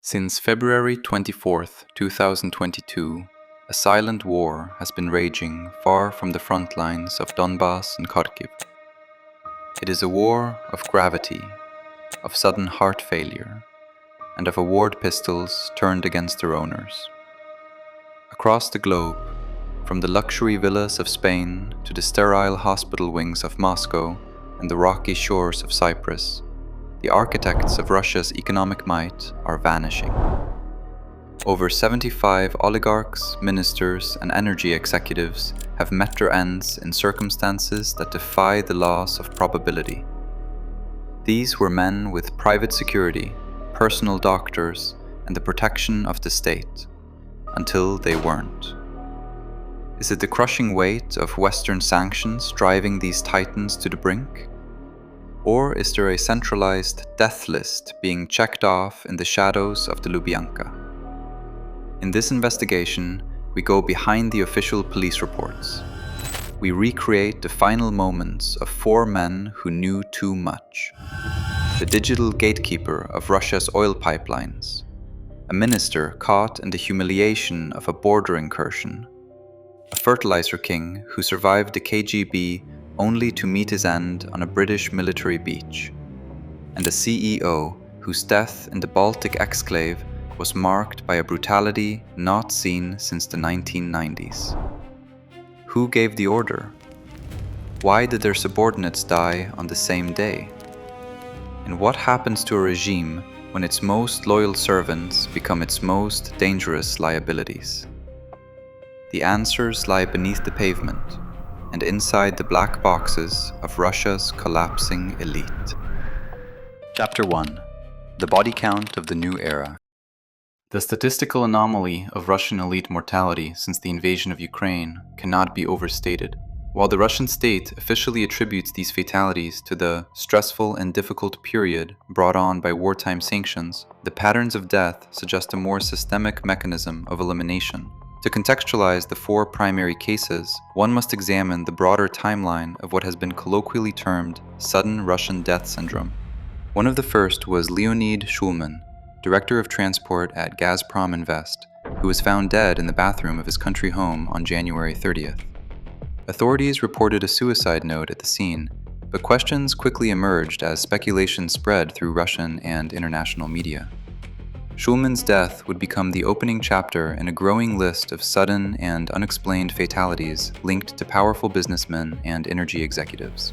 Since February 24, 2022, a silent war has been raging far from the front lines of Donbass and Kharkiv. It is a war of gravity, of sudden heart failure, and of award pistols turned against their owners. Across the globe, from the luxury villas of Spain to the sterile hospital wings of Moscow and the rocky shores of Cyprus, the architects of Russia's economic might are vanishing. Over 75 oligarchs, ministers, and energy executives have met their ends in circumstances that defy the laws of probability. These were men with private security, personal doctors, and the protection of the state, until they weren't. Is it the crushing weight of Western sanctions driving these titans to the brink? Or is there a centralized death list being checked off in the shadows of the Lubyanka? In this investigation, we go behind the official police reports. We recreate the final moments of four men who knew too much. The digital gatekeeper of Russia's oil pipelines, a minister caught in the humiliation of a border incursion, a fertilizer king who survived the KGB only to meet his end on a British military beach, and a CEO whose death in the Baltic exclave was marked by a brutality not seen since the 1990s. Who gave the order? Why did their subordinates die on the same day? And what happens to a regime when its most loyal servants become its most dangerous liabilities? The answers lie beneath the pavement and inside the black boxes of Russia's collapsing elite. Chapter 1. The Body Count of the New Era. The statistical anomaly of Russian elite mortality since the invasion of Ukraine cannot be overstated. While the Russian state officially attributes these fatalities to the stressful and difficult period brought on by wartime sanctions, the patterns of death suggest a more systemic mechanism of elimination. To contextualize the four primary cases, one must examine the broader timeline of what has been colloquially termed sudden Russian death syndrome. One of the first was Leonid Shulman, director of transport at Gazprom Invest, who was found dead in the bathroom of his country home on January 30th. Authorities reported a suicide note at the scene, but questions quickly emerged as speculation spread through Russian and international media. Shulman's death would become the opening chapter in a growing list of sudden and unexplained fatalities linked to powerful businessmen and energy executives.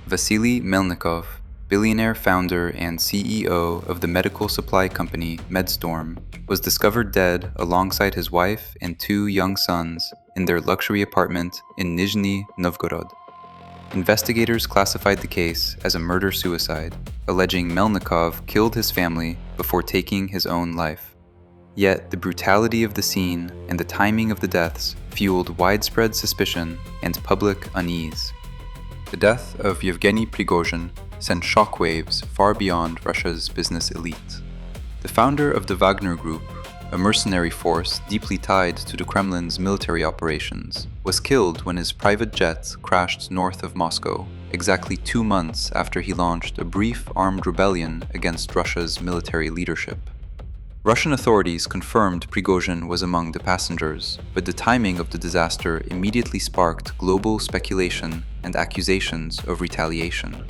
Vasily Melnikov, billionaire founder and CEO of the medical supply company Medstorm, was discovered dead alongside his wife and two young sons in their luxury apartment in Nizhny Novgorod. Investigators classified the case as a murder-suicide, alleging Melnikov killed his family before taking his own life. Yet the brutality of the scene and the timing of the deaths fueled widespread suspicion and public unease. The death of Yevgeny Prigozhin sent shockwaves far beyond Russia's business elite. The founder of the Wagner Group, a mercenary force deeply tied to the Kremlin's military operations, was killed when his private jet crashed north of Moscow, exactly 2 months after he launched a brief armed rebellion against Russia's military leadership. Russian authorities confirmed Prigozhin was among the passengers, but the timing of the disaster immediately sparked global speculation and accusations of retaliation.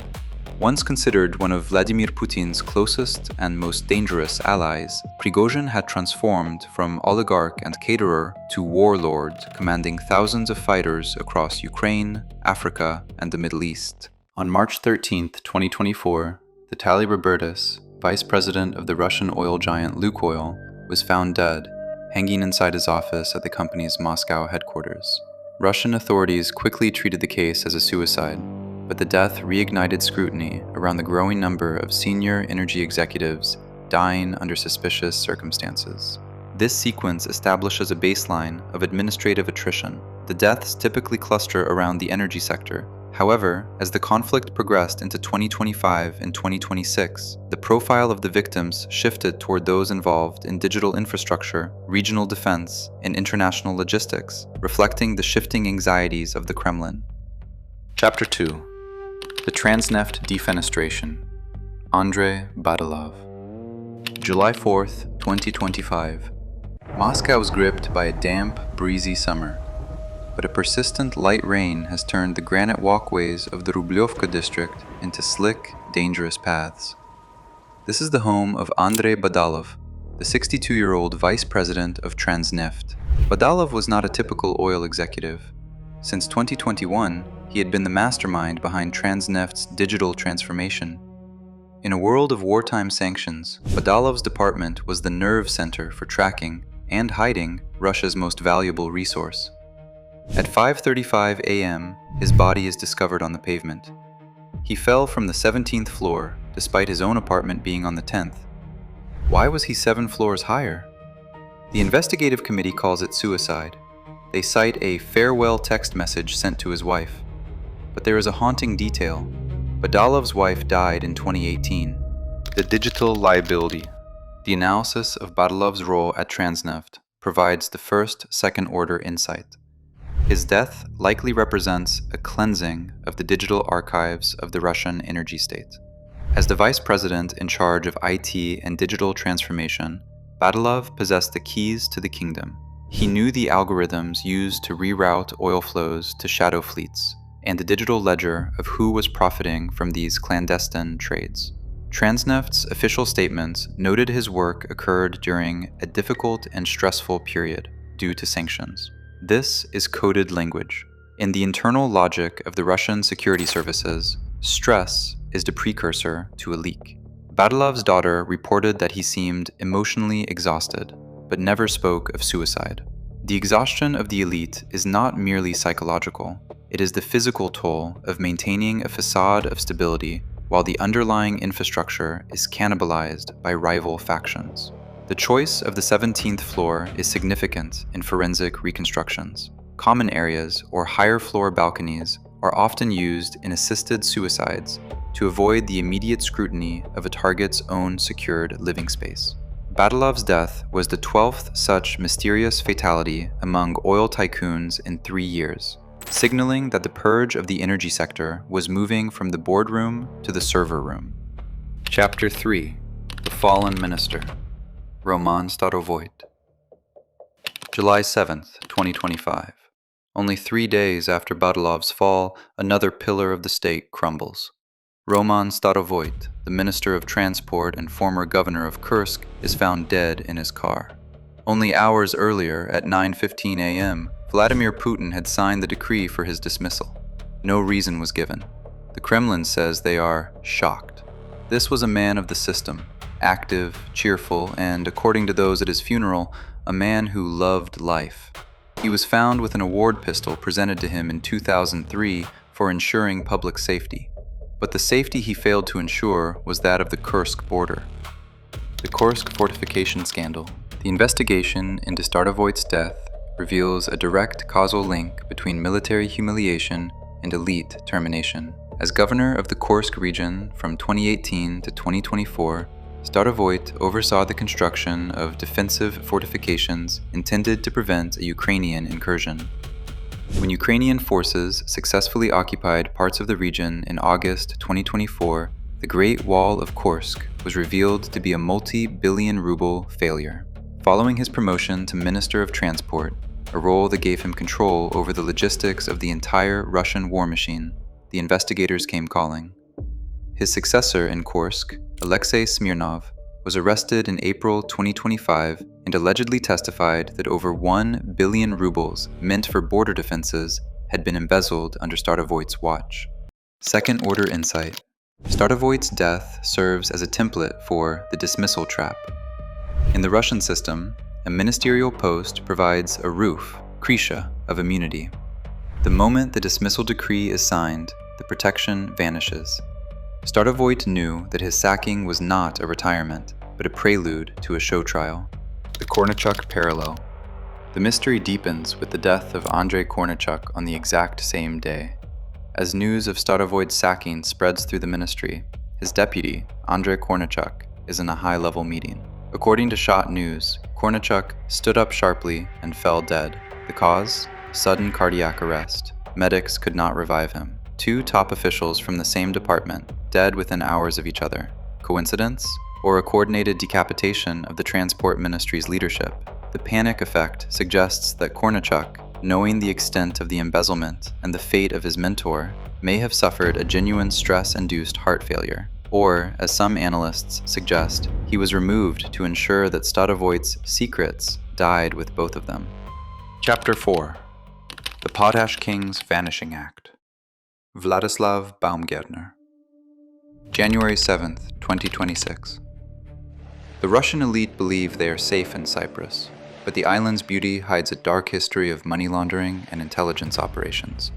Once considered one of Vladimir Putin's closest and most dangerous allies, Prigozhin had transformed from oligarch and caterer to warlord, commanding thousands of fighters across Ukraine, Africa, and the Middle East. On March 13, 2024, Vitaly Robertis, vice president of the Russian oil giant Lukoil, was found dead, hanging inside his office at the company's Moscow headquarters. Russian authorities quickly treated the case as a suicide, but the death reignited scrutiny around the growing number of senior energy executives dying under suspicious circumstances. This sequence establishes a baseline of administrative attrition. The deaths typically cluster around the energy sector. However, as the conflict progressed into 2025 and 2026, the profile of the victims shifted toward those involved in digital infrastructure, regional defense, and international logistics, reflecting the shifting anxieties of the Kremlin. Chapter 2. The Transneft Defenestration. Andrey Badalov. July 4th, 2025. Moscow is gripped by a damp, breezy summer, but a persistent light rain has turned the granite walkways of the Rublyovka district into slick, dangerous paths. This is the home of Andrey Badalov, the 62-year-old vice president of Transneft. Badalov was not a typical oil executive. Since 2021, he had been the mastermind behind Transneft's digital transformation. In a world of wartime sanctions, Badalov's department was the nerve center for tracking and hiding Russia's most valuable resource. At 5:35 a.m., his body is discovered on the pavement. He fell from the 17th floor, despite his own apartment being on the 10th. Why was he 7 floors higher? The investigative committee calls it suicide. They cite a farewell text message sent to his wife. But there is a haunting detail. Badalov's wife died in 2018. The digital liability. The analysis of Badalov's role at Transneft provides the first second-order insight. His death likely represents a cleansing of the digital archives of the Russian energy state. As the vice president in charge of IT and digital transformation, Badalov possessed the keys to the kingdom. He knew the algorithms used to reroute oil flows to shadow fleets, and the digital ledger of who was profiting from these clandestine trades. Transneft's official statements noted his work occurred during a difficult and stressful period due to sanctions. This is coded language. In the internal logic of the Russian security services, stress is the precursor to a leak. Badalov's daughter reported that he seemed emotionally exhausted, but never spoke of suicide. The exhaustion of the elite is not merely psychological. It is the physical toll of maintaining a facade of stability while the underlying infrastructure is cannibalized by rival factions. The choice of the 17th floor is significant in forensic reconstructions. Common areas or higher floor balconies are often used in assisted suicides to avoid the immediate scrutiny of a target's own secured living space. Badalov's death was the 12th such mysterious fatality among oil tycoons in 3 years, signaling that the purge of the energy sector was moving from the boardroom to the server room. Chapter 3. The Fallen Minister. Roman Starovoit. July 7th, 2025. Only 3 days after Badalov's fall, another pillar of the state crumbles. Roman Starovoit, the Minister of Transport and former governor of Kursk, is found dead in his car. Only hours earlier, at 9:15 a.m., Vladimir Putin had signed the decree for his dismissal. No reason was given. The Kremlin says they are shocked. This was a man of the system, active, cheerful, and, according to those at his funeral, a man who loved life. He was found with an award pistol presented to him in 2003 for ensuring public safety. But the safety he failed to ensure was that of the Kursk border. The Kursk fortification scandal. The investigation into Starovoit's death reveals a direct causal link between military humiliation and elite termination. As governor of the Kursk region from 2018 to 2024, Starovoit oversaw the construction of defensive fortifications intended to prevent a Ukrainian incursion. When Ukrainian forces successfully occupied parts of the region in August 2024, the Great Wall of Kursk was revealed to be a multi-billion ruble failure. Following his promotion to Minister of Transport, a role that gave him control over the logistics of the entire Russian war machine, the investigators came calling. His successor in Kursk, Alexei Sinitsyn, was arrested in April 2025 and allegedly testified that over 1 billion rubles meant for border defenses had been embezzled under Starovoit's watch. Second-order insight. Starovoit's death serves as a template for the dismissal trap. In the Russian system, a ministerial post provides a roof, krisha, of immunity. The moment the dismissal decree is signed, the protection vanishes. Starovoit knew that his sacking was not a retirement, but a prelude to a show trial. The Kornichuk parallel. The mystery deepens with the death of Andrey Kornichuk on the exact same day. As news of Starovoit's sacking spreads through the ministry, his deputy, Andrey Kornichuk, is in a high-level meeting. According to Shot News, Kornichuk stood up sharply and fell dead. The cause? Sudden cardiac arrest. Medics could not revive him. 2 top officials from the same department, dead within hours of each other. Coincidence? or a coordinated decapitation of the Transport Ministry's leadership. The panic effect suggests that Kornichuk, knowing the extent of the embezzlement and the fate of his mentor, may have suffered a genuine stress-induced heart failure. Or, as some analysts suggest, he was removed to ensure that Starovoit's secrets died with both of them. Chapter 4. The Potash King's Vanishing Act. Vladislav Baumgertner. January 7th, 2026. The Russian elite believe they are safe in Cyprus, but the island's beauty hides a dark history of money laundering and intelligence operations.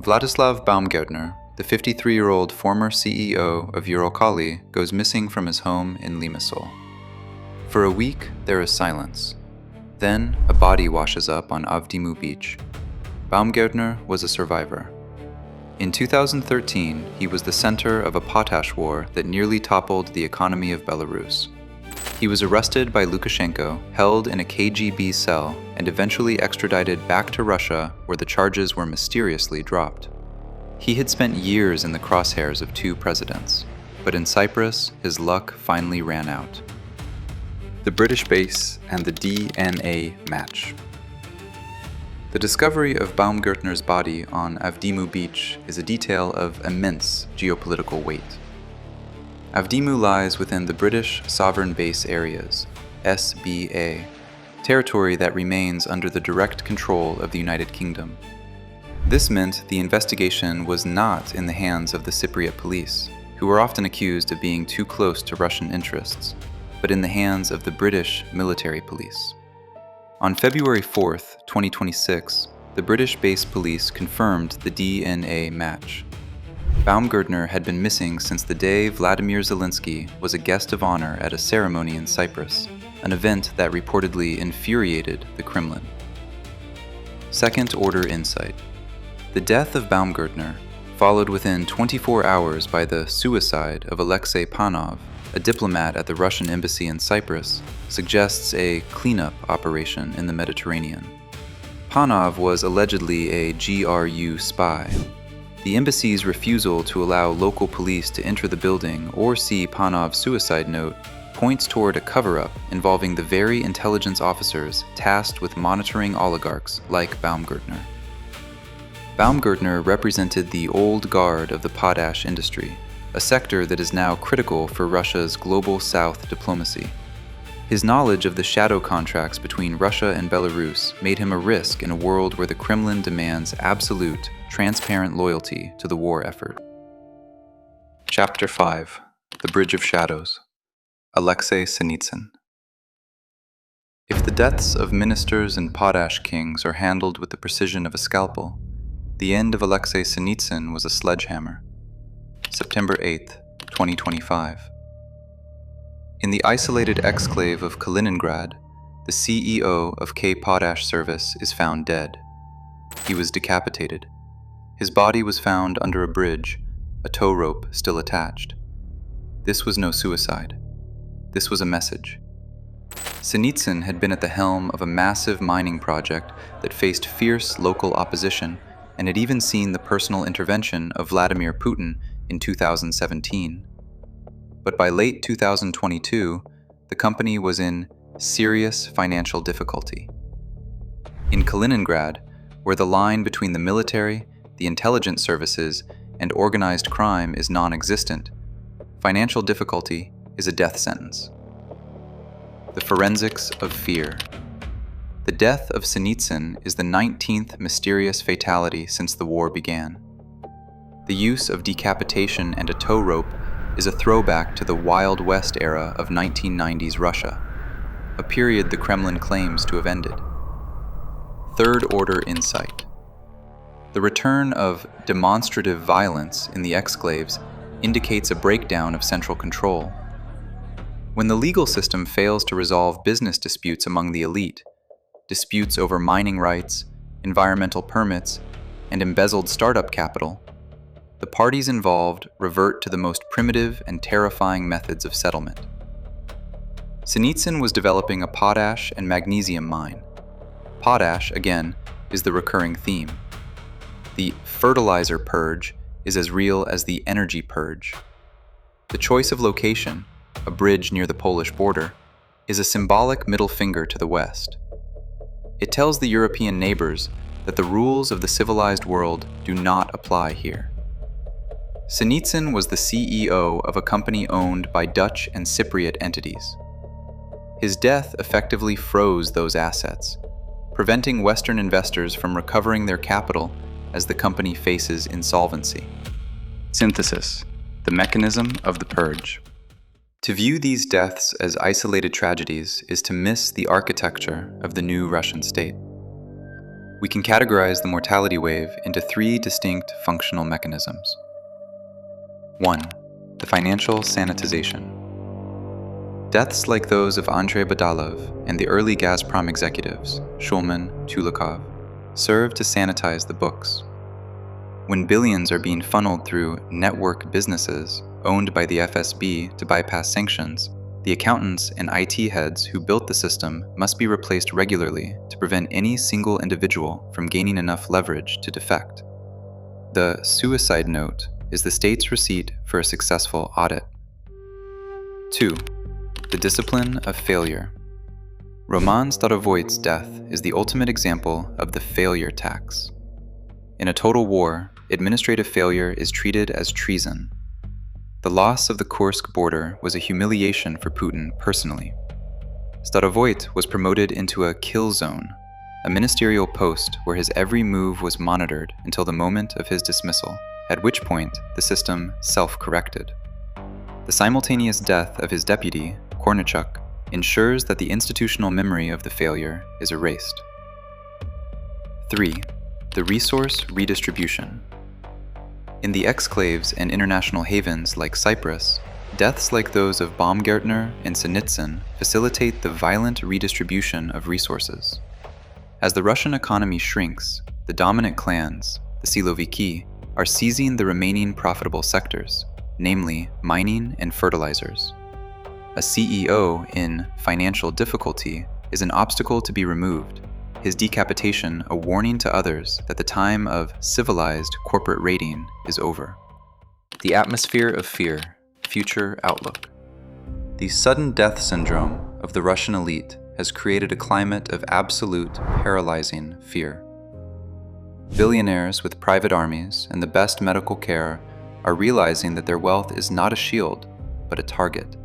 Vladislav Baumgertner, the 53-year-old former CEO of Uralkali, goes missing from his home in Limassol. For a week, there is silence. Then, a body washes up on Avdimu beach. Baumgertner was a survivor. In 2013, he was the center of a potash war that nearly toppled the economy of Belarus. He was arrested by Lukashenko, held in a KGB cell, and eventually extradited back to Russia, where the charges were mysteriously dropped. He had spent years in the crosshairs of two presidents, but in Cyprus, his luck finally ran out. The British base and the DNA match. The discovery of Baumgertner's body on Avdimu beach is a detail of immense geopolitical weight. Avdimu lies within the British Sovereign Base Areas, SBA, territory that remains under the direct control of the United Kingdom. This meant the investigation was not in the hands of the Cypriot police, who were often accused of being too close to Russian interests, but in the hands of the British military police. On February 4, 2026, the British base police confirmed the DNA match. Baumgertner had been missing since the day Vladimir Zelensky was a guest of honor at a ceremony in Cyprus, an event that reportedly infuriated the Kremlin. Second-order insight. The death of Baumgertner, followed within 24 hours by the suicide of Alexei Panov, a diplomat at the Russian embassy in Cyprus, suggests a cleanup operation in the Mediterranean. Panov was allegedly a GRU spy. The embassy's refusal to allow local police to enter the building or see Panov's suicide note points toward a cover-up involving the very intelligence officers tasked with monitoring oligarchs like Baumgertner. Baumgertner represented the old guard of the potash industry, a sector that is now critical for Russia's global South diplomacy. His knowledge of the shadow contracts between Russia and Belarus made him a risk in a world where the Kremlin demands absolute, transparent loyalty to the war effort. Chapter 5. The Bridge of Shadows. Alexei Sinitsyn. If the deaths of ministers and potash kings are handled with the precision of a scalpel, the end of Alexei Sinitsyn was a sledgehammer. September 8, 2025. In the isolated exclave of Kaliningrad, the CEO of K Potash Service is found dead. He was decapitated. His body was found under a bridge, a tow rope still attached. This was no suicide. This was a message. Sinitsyn had been at the helm of a massive mining project that faced fierce local opposition and had even seen the personal intervention of Vladimir Putin in 2017. But by late 2022, the company was in serious financial difficulty. In Kaliningrad, where the line between the military, the intelligence services, and organized crime is non-existent, financial difficulty is a death sentence. The forensics of fear. The death of Sinitsyn is the 19th mysterious fatality since the war began. The use of decapitation and a tow rope is a throwback to the Wild West era of 1990s Russia, a period the Kremlin claims to have ended. Third-order insight. The return of demonstrative violence in the exclaves indicates a breakdown of central control. When the legal system fails to resolve business disputes among the elite, disputes over mining rights, environmental permits, and embezzled startup capital, the parties involved revert to the most primitive and terrifying methods of settlement. Sinitsyn was developing a potash and magnesium mine. Potash, again, is the recurring theme. The fertilizer purge is as real as the energy purge. The choice of location, a bridge near the Polish border, is a symbolic middle finger to the West. It tells the European neighbors that the rules of the civilized world do not apply here. Sinitsyn was the CEO of a company owned by Dutch and Cypriot entities. His death effectively froze those assets, preventing Western investors from recovering their capital as the company faces insolvency. Synthesis: the mechanism of the purge. To view these deaths as isolated tragedies is to miss the architecture of the new Russian state. We can categorize the mortality wave into three distinct functional mechanisms. 1. The financial sanitization. Deaths like those of Andrey Badalov and the early Gazprom executives, Shulman, Tulikov, serve to sanitize the books. When billions are being funneled through network businesses owned by the FSB to bypass sanctions, the accountants and IT heads who built the system must be replaced regularly to prevent any single individual from gaining enough leverage to defect. The suicide note is the state's receipt for a successful audit. 2. The discipline of failure. Roman Starovoit's death is the ultimate example of the failure tax. In a total war, administrative failure is treated as treason. The loss of the Kursk border was a humiliation for Putin personally. Starovoit was promoted into a kill zone, a ministerial post where his every move was monitored until the moment of his dismissal, at which point the system self-corrected. The simultaneous death of his deputy, Kornichuk, ensures that the institutional memory of the failure is erased. 3. The resource redistribution. In the exclaves and international havens like Cyprus, deaths like those of Baumgertner and Sinitsyn facilitate the violent redistribution of resources. As the Russian economy shrinks, the dominant clans, the Siloviki, are seizing the remaining profitable sectors, namely mining and fertilizers. A CEO in financial difficulty is an obstacle to be removed, his decapitation a warning to others that the time of civilized corporate raiding is over. The atmosphere of fear, future outlook. The sudden death syndrome of the Russian elite has created a climate of absolute, paralyzing fear. Billionaires with private armies and the best medical care are realizing that their wealth is not a shield, but a target.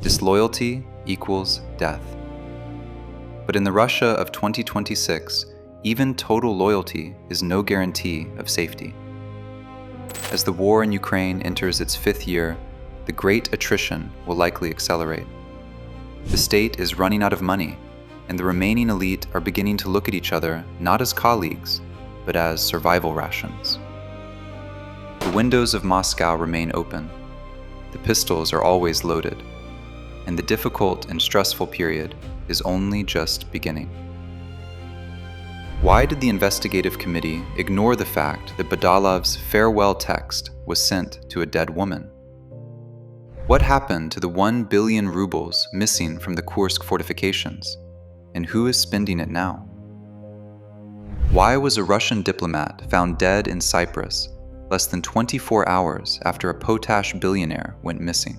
Disloyalty equals death. But in the Russia of 2026, even total loyalty is no guarantee of safety. As the war in Ukraine enters its 5th year, the great attrition will likely accelerate. The state is running out of money, and the remaining elite are beginning to look at each other not as colleagues, but as survival rations. The windows of Moscow remain open. The pistols are always loaded, and the difficult and stressful period is only just beginning. Why did the investigative committee ignore the fact that Badalov's farewell text was sent to a dead woman? What happened to the 1 billion rubles missing from the Kursk fortifications, and who is spending it now? Why was a Russian diplomat found dead in Cyprus less than 24 hours after a potash billionaire went missing?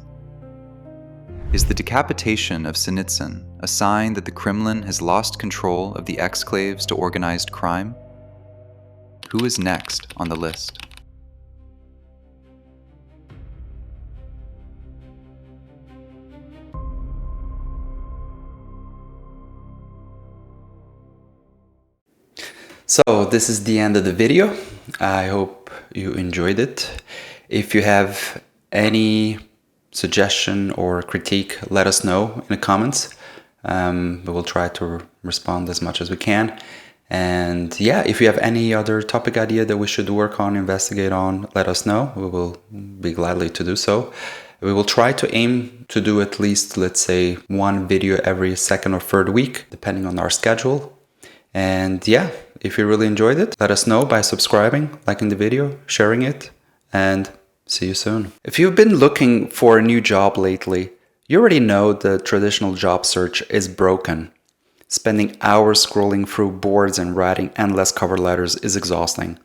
Is the decapitation of Sinitsyn a sign that the Kremlin has lost control of the exclaves to organized crime? Who is next on the list? So this is the end of the video. I hope you enjoyed it. If you have any suggestion or critique, let us know in the comments. We will try to respond as much as we can. And yeah, if you have any other topic idea that we should work on, investigate on, let us know. We will be gladly to do so. We will try to aim to do at least, let's say, 1 video every 2nd or 3rd week, depending on our schedule. And yeah, if you really enjoyed it, let us know by subscribing, liking the video, sharing it, and see you soon. If you've been looking for a new job lately, you already know the traditional job search is broken. Spending hours scrolling through boards and writing endless cover letters is exhausting.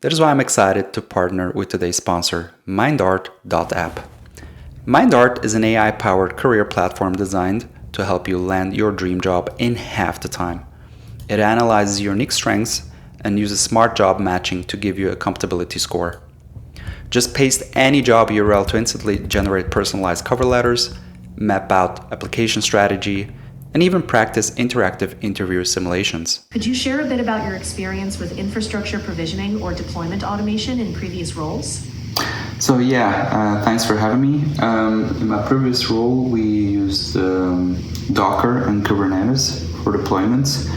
That is why I'm excited to partner with today's sponsor, mindart.app. MindArt is an AI-powered career platform designed to help you land your dream job in half the time. It analyzes your unique strengths and uses smart job matching to give you a compatibility score. Just paste any job URL to instantly generate personalized cover letters, map out application strategy, and even practice interactive interview simulations. Could you share a bit about your experience with infrastructure provisioning or deployment automation in previous roles? So thanks for having me. In my previous role, we used Docker and Kubernetes for deployments.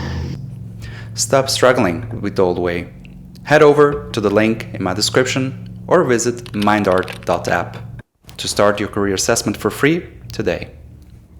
Stop struggling with the old way. Head over to the link in my description or visit mindart.app to start your career assessment for free today.